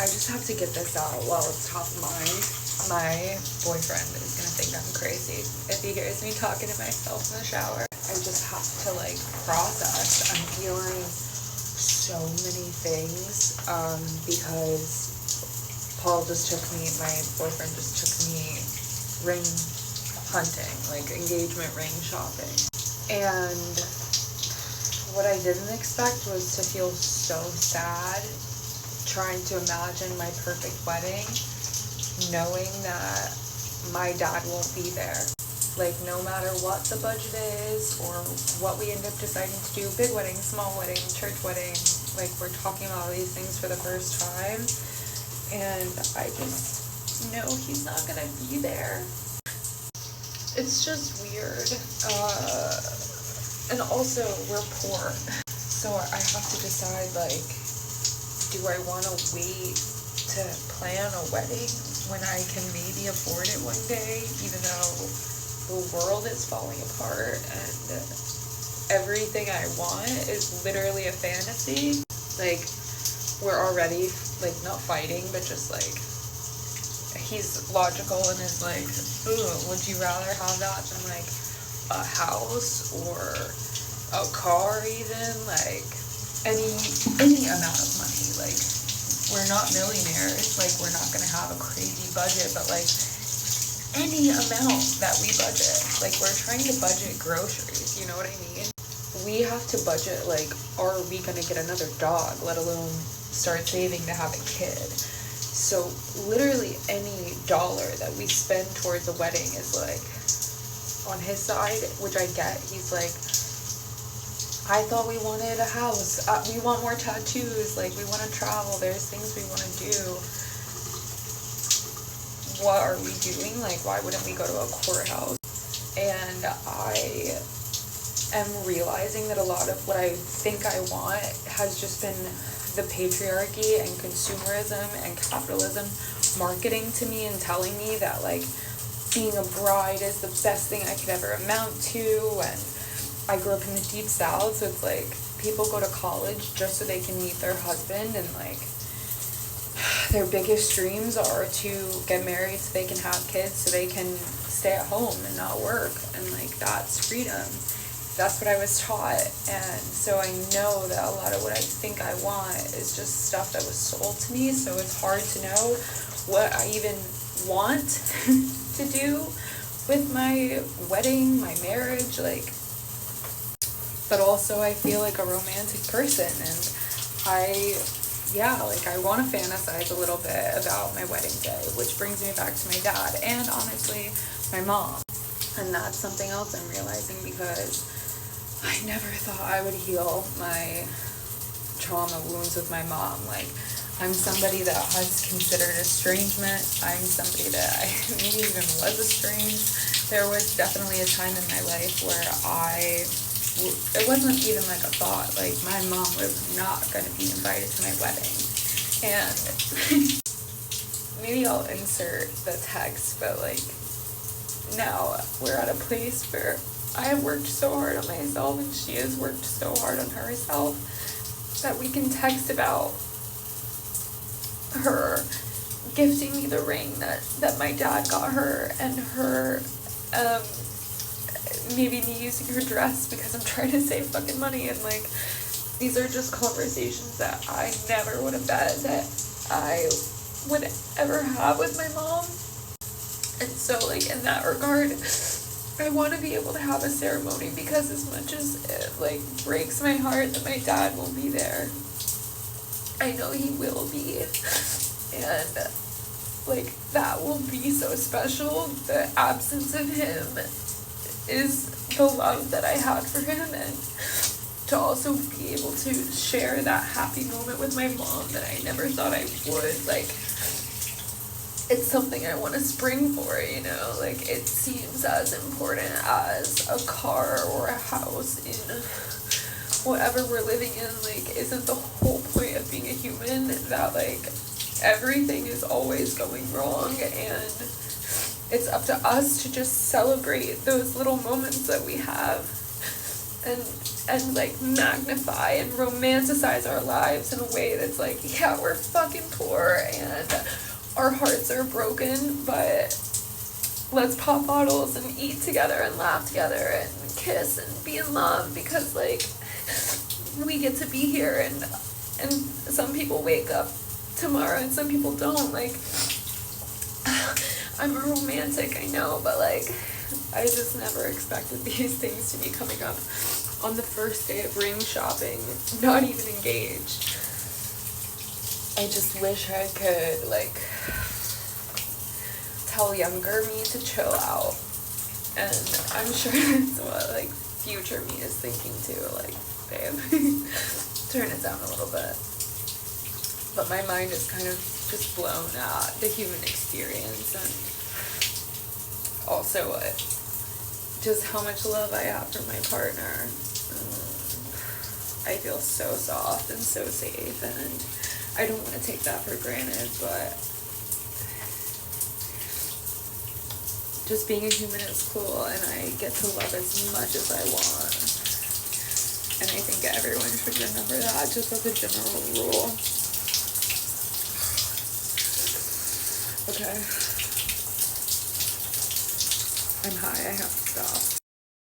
I just have to get this out while it's top of mind. My boyfriend is gonna think I'm crazy if he hears me talking to myself in the shower. I just have to like process. I'm feeling so many things because my boyfriend just took me ring hunting, like engagement ring shopping. And what I didn't expect was to feel so sad trying to imagine my perfect wedding, knowing that my dad won't be there. Like, no matter what the budget is or what we end up deciding to do, big wedding, small wedding, church wedding, like, we're talking about all these things for the first time, and I just know he's not gonna be there. It's just weird. And also, we're poor, so I have to decide, like, do I want to wait to plan a wedding when I can maybe afford it one day, even though the world is falling apart and everything I want is literally a fantasy? Like, we're already, like, not fighting, but just, like, he's logical and is like, ooh, would you rather have that than, like, a house or a car even? Like, any amount of money. Like, we're not millionaires, like, we're not gonna have a crazy budget, but, like, any amount that we budget. Like, we're trying to budget groceries, you know what I mean? We have to budget, like, are we gonna get another dog, let alone start saving to have a kid? So literally any dollar that we spend towards a wedding is, like, on his side, which I get, he's like, I thought we wanted a house, we want more tattoos, like, we want to travel, there's things we want to do. What are we doing? Like, why wouldn't we go to a courthouse? And I am realizing that a lot of what I think I want has just been the patriarchy and consumerism and capitalism marketing to me and telling me that, like, being a bride is the best thing I could ever amount to. And I grew up in the deep south, so it's like people go to college just so they can meet their husband, and, like, their biggest dreams are to get married so they can have kids so they can stay at home and not work, and, like, that's freedom. That's what I was taught, and so I know that a lot of what I think I want is just stuff that was sold to me, so it's hard to know what I even want to do with my wedding, my marriage, like, but also I feel like a romantic person, and I want to fantasize a little bit about my wedding day, which brings me back to my dad, and honestly, my mom. And that's something else I'm realizing, because I never thought I would heal my trauma wounds with my mom. Like, I'm somebody that has considered estrangement. I'm somebody that I maybe even was estranged. There was definitely a time in my life where it wasn't even like a thought. Like, my mom was not going to be invited to my wedding. And maybe I'll insert the text, but, like, now we're at a place where I have worked so hard on myself and she has worked so hard on herself that we can text about her gifting me the ring that my dad got her, and her maybe me using her dress because I'm trying to save fucking money. And, like, these are just conversations that I never would have bet that I would ever have with my mom. And so, like, in that regard, I want to be able to have a ceremony, because as much as it, like, breaks my heart that my dad won't be there, I know he will be. And, like, that will be so special. The absence of him is the love that I had for him, and to also be able to share that happy moment with my mom that I never thought I would, like, it's something I want to spring for, you know? Like, it seems as important as a car or a house in whatever we're living in. Like, isn't the whole point of being a human that, like, everything is always going wrong, and it's up to us to just celebrate those little moments that we have and like magnify and romanticize our lives in a way that's like, yeah, we're fucking poor and our hearts are broken, but let's pop bottles and eat together and laugh together and kiss and be in love because like we get to be here, and some people wake up tomorrow and some people don't. Like, I'm a romantic, I know, but like I just never expected these things to be coming up on the first day of ring shopping, not even engaged. I just wish I could like tell younger me to chill out, and I'm sure that's what like future me is thinking too, like, babe, turn it down a little bit. But my mind is kind of just blown at the human experience, and also just how much love I have for my partner. I feel so soft and so safe, and I don't want to take that for granted, but just being a human is cool, and I get to love as much as I want. And I think everyone should remember that, just as a general rule. Okay. I'm high, I have to stop.